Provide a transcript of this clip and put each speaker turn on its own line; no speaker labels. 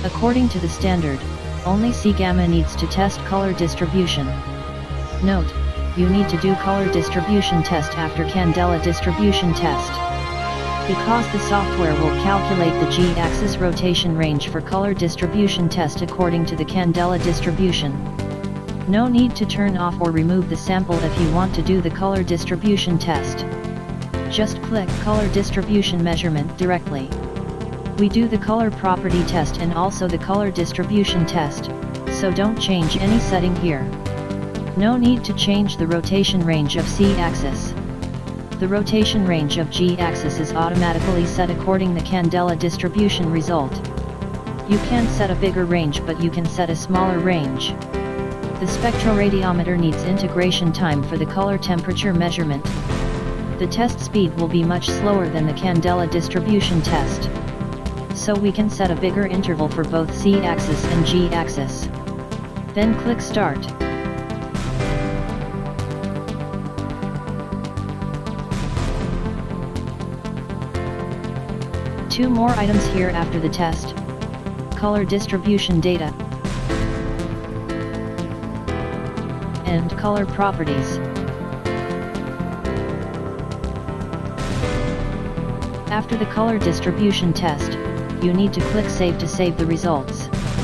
According to the standard, only C-gamma needs to test color distribution. Note, you need to do color distribution test after candela distribution test. Because the software will calculate the G-axis rotation range for color distribution test according to the candela distribution. No need to turn off or remove the sample if you want to do the color distribution test. Just click color distribution measurement directly. We do the color property test and also the color distribution test, so don't change any setting here. No need to change the rotation range of C-axis. The rotation range of G-axis is automatically set according the candela distribution result. You can set a bigger range, but you can set a smaller range. The spectroradiometer needs integration time for the color temperature measurement. The test speed will be much slower than the candela distribution test. So we can set a bigger interval for both C-axis and G-axis. Then click Start. Two more items here after the test. Color distribution data and color properties. After the color distribution test, you need to click Save to save the results.